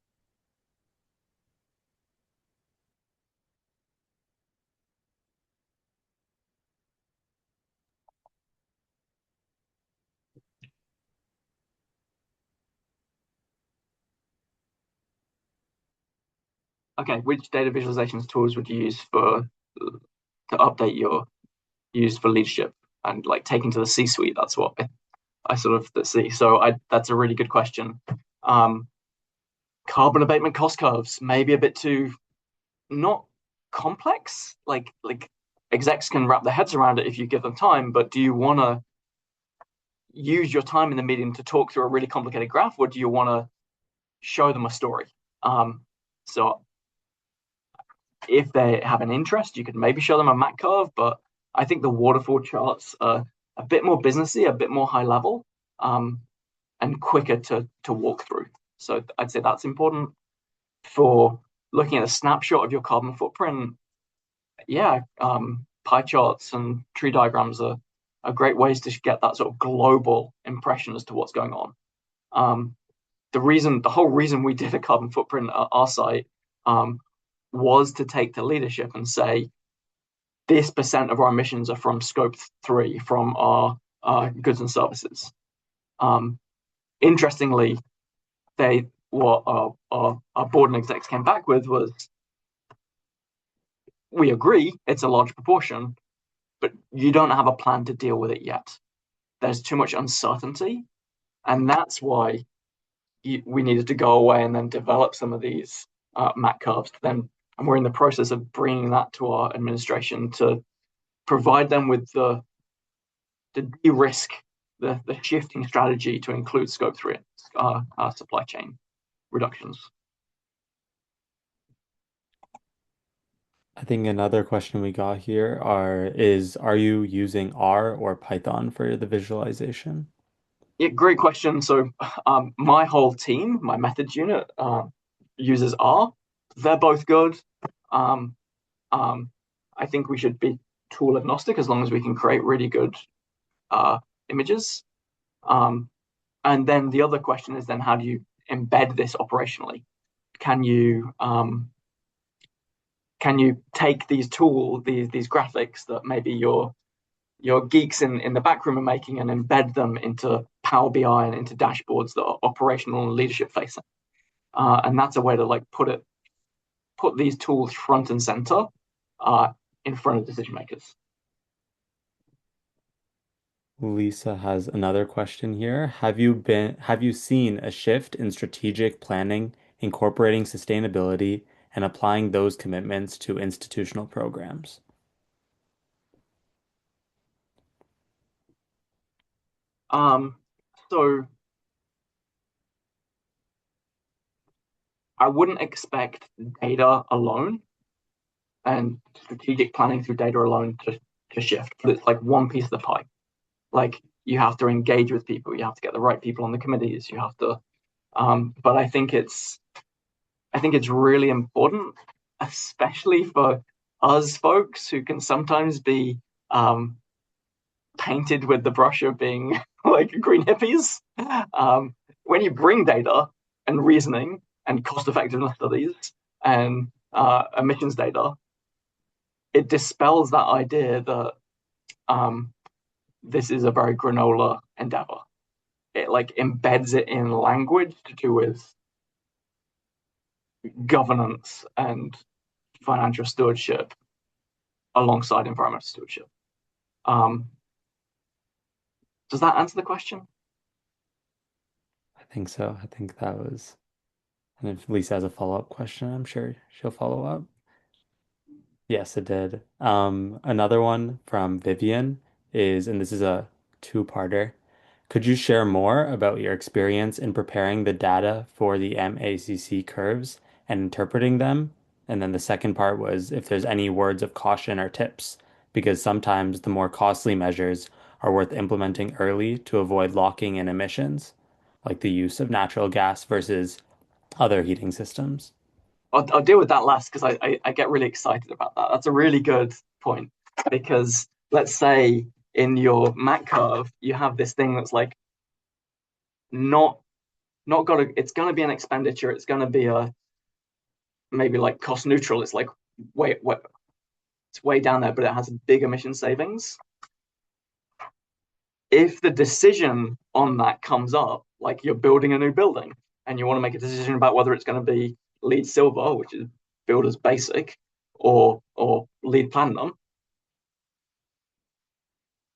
Okay, which data visualizations tools would you use to update use for leadership and like taking to the C-suite? That's what I sort of see. So that's a really good question. Carbon abatement cost curves, maybe a bit too not complex. Like execs can wrap their heads around it if you give them time, but do you want to use your time in the meeting to talk through a really complicated graph, or do you want to show them a story? So if they have an interest, you could maybe show them a MAC curve, but I think the waterfall charts are a bit more businessy, a bit more high level, and quicker to walk through. So I'd say that's important for looking at a snapshot of your carbon footprint. Yeah, pie charts and tree diagrams are great ways to get that sort of global impression as to what's going on. The whole reason we did a carbon footprint at our site was to take the leadership and say, this percent of our emissions are from scope 3, from our goods and services. Interestingly, what our board and execs came back with was, we agree it's a large proportion, but you don't have a plan to deal with it yet. There's too much uncertainty, and that's why we needed to go away and then develop some of these MAC curves. And we're in the process of bringing that to our administration to provide them with the de-risk, the shifting strategy to include scope 3 supply chain reductions. I think another question we got here are you using R or Python for the visualization? Yeah, great question. So my whole team, my methods unit, uses R. They're both good. Um, um, I think we should be tool agnostic as long as we can create really good images. And then the other question is then how do you embed this operationally? Can you take these tools, these graphics that maybe your geeks in the back room are making and embed them into Power BI and into dashboards that are operational and leadership facing? And that's a way to like put these tools front and center in front of decision makers. Lisa has another question here. Have you seen a shift in strategic planning, incorporating sustainability and applying those commitments to institutional programs? So I wouldn't expect data alone and strategic planning through data alone to shift, but it's like one piece of the pie. Like you have to engage with people, you have to get the right people on the committees, you have to. But I think it's really important, especially for us folks who can sometimes be painted with the brush of being like green hippies. When you bring data and reasoning and cost effectiveness studies and emissions data, it dispels that idea that this is a very granola endeavor. It like embeds it in language to do with governance and financial stewardship alongside environmental stewardship. Um, does that answer the question? I think so. I think that was, and if Lisa has a follow-up question, I'm sure she'll follow up. Yes, it did. Another one from Vivian is, and this is a two-parter. Could you share more about your experience in preparing the data for the MACC curves and interpreting them? And then the second part was if there's any words of caution or tips, because sometimes the more costly measures are worth implementing early to avoid locking in emissions, like the use of natural gas versus other heating systems. I'll deal with that last because I get really excited about that. That's a really good point because let's say in your MAC curve you have this thing that's like not got a, it's going to be an expenditure. It's going to be a maybe like cost neutral. It's like way it's way down there, but it has big emission savings. If the decision on that comes up, like you're building a new building and you want to make a decision about whether it's going to be LEED Silver, which is builder's basic, or LEED Platinum,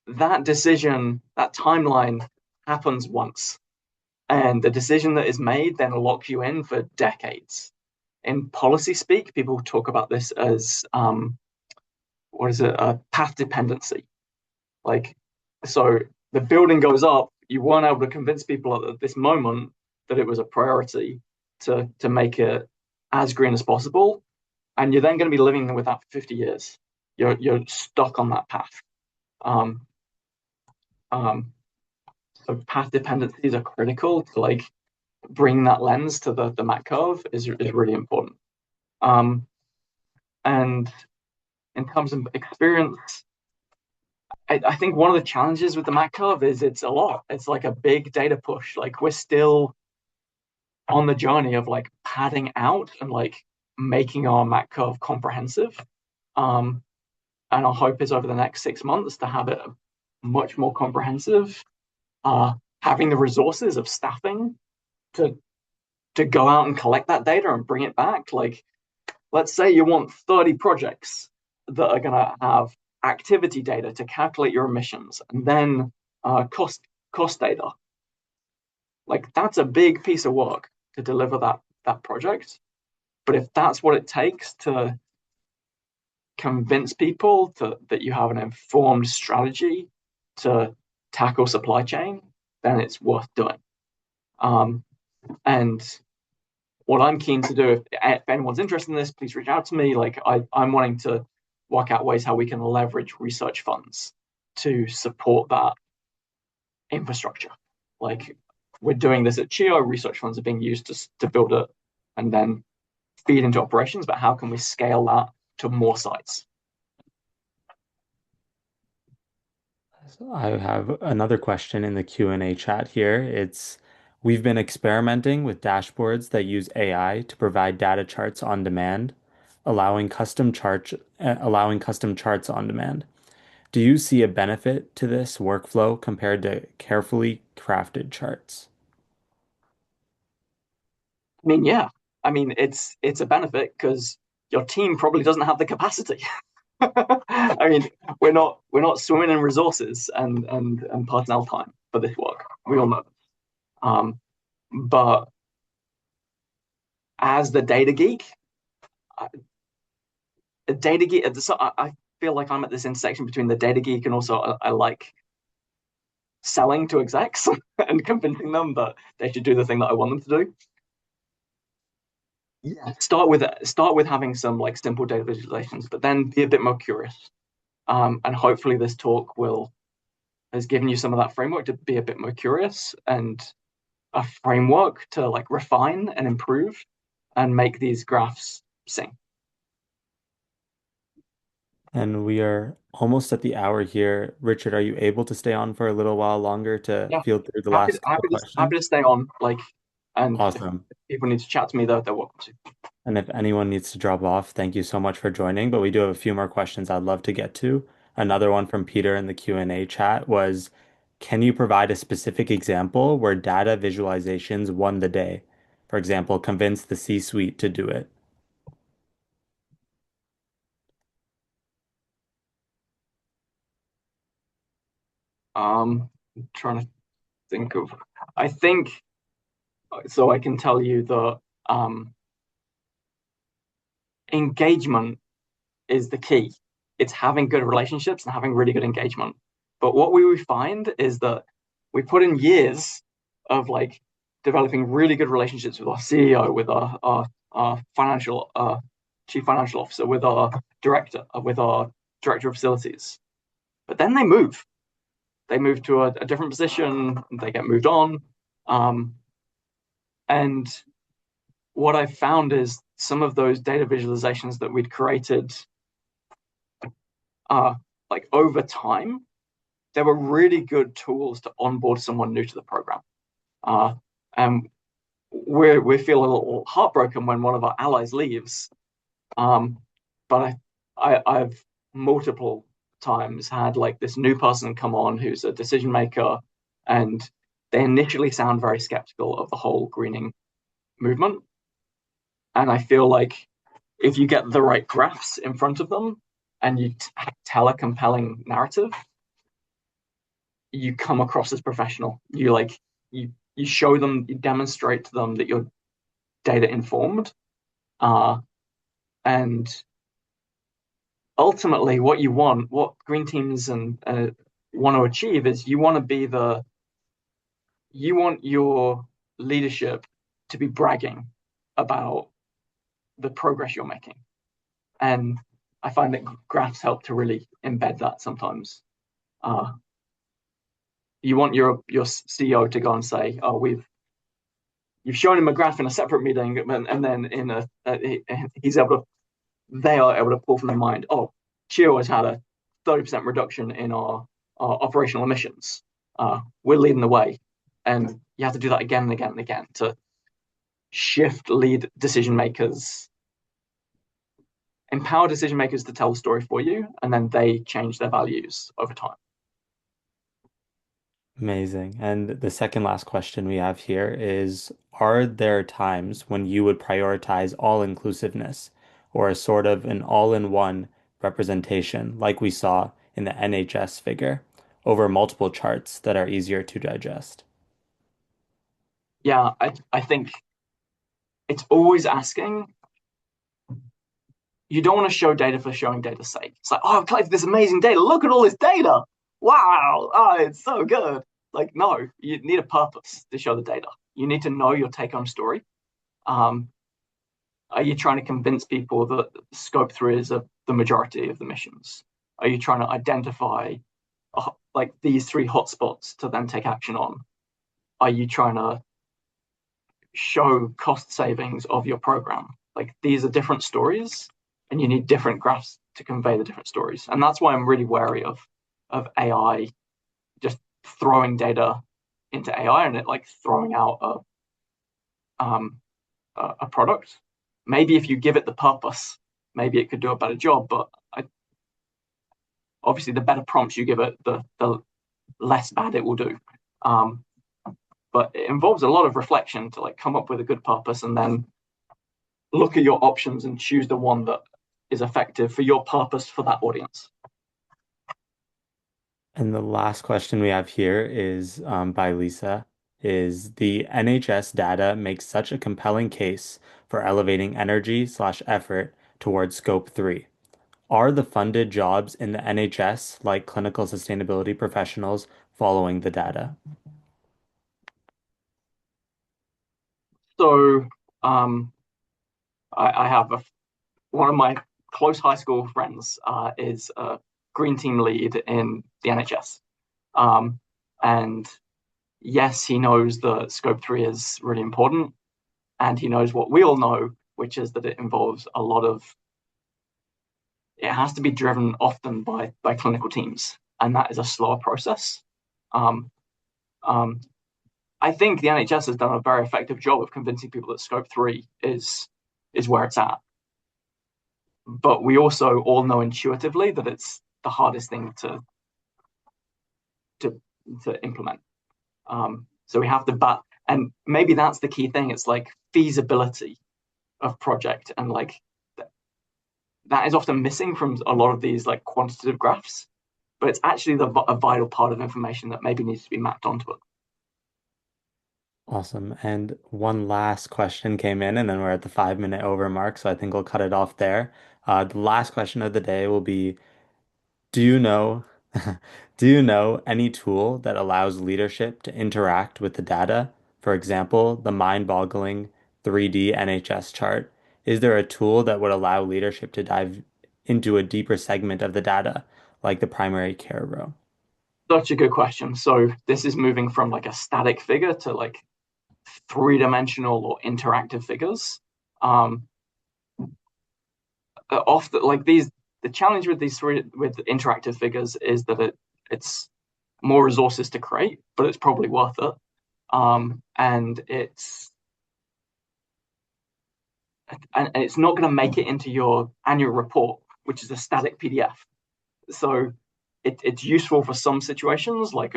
that decision, that timeline happens once. And the decision that is made then locks you in for decades. In policy speak, people talk about this as what is it, a path dependency. Like, so the building goes up, you weren't able to convince people at this moment that it was a priority to make it as green as possible. And you're then going to be living with that for 50 years. You're stuck on that path. Um, Um, so path dependencies are critical to like bring that lens to the Mac curve is really important. Um, and in terms of experience, I think one of the challenges with the Mac curve is it's a lot. It's like a big data push. Like we're still on the journey of like padding out and like making our Mac curve comprehensive. Um, and our hope is over the next 6 months to have it much more comprehensive. Having the resources of staffing to go out and collect that data and bring it back. Like, let's say you want 30 projects that are going to have activity data to calculate your emissions, and then cost data. Like that's a big piece of work to deliver that project. But if that's what it takes to convince people that you have an informed strategy to tackle supply chain, then it's worth doing. Um, and what I'm keen to do, if anyone's interested in this, please reach out to me. Like I'm wanting to work out ways how we can leverage research funds to support that infrastructure. Like we're doing this at Chio, research funds are being used to build it and then feed into operations, but how can we scale that to more sites? So I have another question in the Q&A chat here. We've been experimenting with dashboards that use AI to provide data charts on demand, allowing custom charts on demand. Do you see a benefit to this workflow compared to carefully crafted charts? I mean, yeah. I mean, it's a benefit because your team probably doesn't have the capacity. I mean, we're not swimming in resources and personnel time for this work. We all know. Um, but as the data geek, a data geek, so I feel like I'm at this intersection between the data geek and also I like selling to execs and convincing them that they should do the thing that I want them to do. Yeah. Start with having some like simple data visualizations, but then be a bit more curious. And hopefully this talk will has given you some of that framework to be a bit more curious and a framework to like refine and improve and make these graphs sing. And we are almost at the hour here. Richard, are you able to stay on for a little while longer to Yeah, field through the happy last couple happy to happy questions? to stay on. Like, and if Awesome. people need to chat to me, they're welcome to. And if anyone needs to drop off, thank you so much for joining. But we do have a few more questions I'd love to get to. Another one from Peter in the Q&A chat was, can you provide a specific example where data visualizations won the day? For example, convince the C-suite to do it. I'm trying to think of. I think so. I can tell you that engagement is the key. It's having good relationships and having really good engagement. But what we find is that we put in years of like developing really good relationships with our CEO, with our financial chief financial officer, with our director, with our director of facilities. But then they move. They move to a different position. They get moved on. Um, and what I've found is some of those data visualizations that we'd created uh, like over time, they were really good tools to onboard someone new to the program. And we feel a little heartbroken when one of our allies leaves. But I've multiple times had like this new person come on who's a decision maker, and they initially sound very skeptical of the whole greening movement. And I feel like if you get the right graphs in front of them and you tell a compelling narrative, you come across as professional. You show them, you demonstrate to them that you're data informed. And ultimately, what you want, what green teams and want to achieve is you want your leadership to be bragging about the progress you're making. And I find that graphs help to really embed that sometimes. Uh, you want your CEO to go and say, "Oh, you've shown him a graph in a separate meeting," and then he's able to they are able to pull from their mind, "Oh, Chio has had a 30% reduction in our operational emissions. We're leading the way," and you have to do that again and again and again to shift lead decision makers, empower decision makers to tell the story for you, and then they change their values over time. Amazing. And the second last question we have here is, are there times when you would prioritize all-inclusiveness or a sort of an all-in-one representation like we saw in the NHS figure over multiple charts that are easier to digest? Yeah, I think it's always asking. You don't want to show data for showing data's sake. It's like, oh, I've collected this amazing data. Look at all this data. Wow. Oh, it's so good. Like, no, you need a purpose to show the data. You need to know your take home story. Um, are you trying to convince people that scope three is the majority of the missions? Are you trying to identify like these three hotspots to then take action on? Are you trying to show cost savings of your program? Like these are different stories, and you need different graphs to convey the different stories. And that's why I'm really wary of AI just throwing data into AI and it like throwing out a product. Maybe if you give it the purpose, maybe it could do a better job. But obviously, the better prompts you give it, the less bad it will do. Um, but it involves a lot of reflection to like come up with a good purpose and then look at your options and choose the one that is effective for your purpose for that audience. And the last question we have here is by Lisa. Is the NHS data makes such a compelling case for elevating energy slash effort towards scope three. Are the funded jobs in the NHS, like clinical sustainability professionals, following the data? So I have one of my close high school friends is a green team lead in the NHS. And yes, he knows that scope three is really important. And he knows what we all know, which is that it involves a lot of, it has to be driven often by clinical teams. And that is a slower process. Um, um, I think the NHS has done a very effective job of convincing people that scope three is where it's at. But we also all know intuitively that it's the hardest thing to to implement. So we have to and maybe that's the key thing. It's like feasibility of project, and like that is often missing from a lot of these like quantitative graphs. But it's actually a vital part of information that maybe needs to be mapped onto it. Awesome. And one last question came in, and then we're at the 5 minute over mark, so I think we'll cut it off there. The last question of the day will be, do you know, do you know any tool that allows leadership to interact with the data? For example, the mind-boggling 3D NHS chart. Is there a tool that would allow leadership to dive into a deeper segment of the data, like the primary care row? Such a good question. So this is moving from like a static figure to like three-dimensional or interactive figures. Um, Often like the challenge with these three with interactive figures is that it's more resources to create, but it's probably worth it. And it's not going to make it into your annual report, which is a static PDF. So it's useful for some situations, like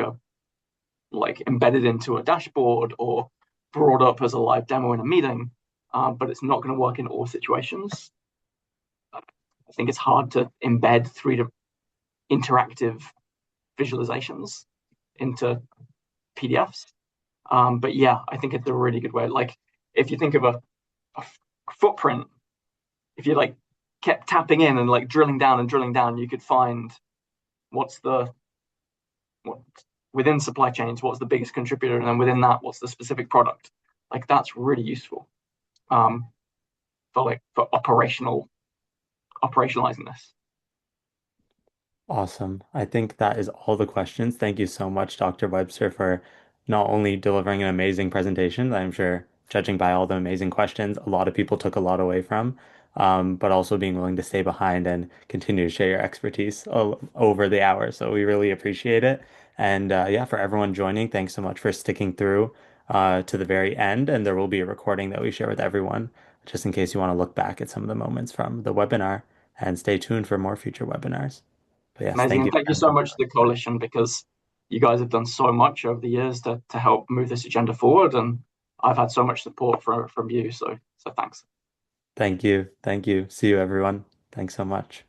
embedded into a dashboard or brought up as a live demo in a meeting, but it's not going to work in all situations. I think it's hard to embed interactive visualizations into PDFs. But yeah, I think it's a really good way. Like if you think of a footprint, if you like kept tapping in and like drilling down and drilling down, you could find what's the what within supply chains, what's the biggest contributor, and then within that, what's the specific product. Like that's really useful um, for operationalizing this. Awesome. I think that is all the questions. Thank you so much, Dr. Webster, for not only delivering an amazing presentation that I'm sure, judging by all the amazing questions, a lot of people took a lot away from, but also being willing to stay behind and continue to share your expertise over the hour. So we really appreciate it. And yeah, for everyone joining, thanks so much for sticking through to the very end. And there will be a recording that we share with everyone, just in case you want to look back at some of the moments from the webinar and stay tuned for more future webinars. But yes, Amazing. thank And you thank you for so everyone. much to the coalition because you guys have done so much over the years to help move this agenda forward. And I've had so much support from you. So thanks. Thank you. Thank you. See you, everyone. Thanks so much.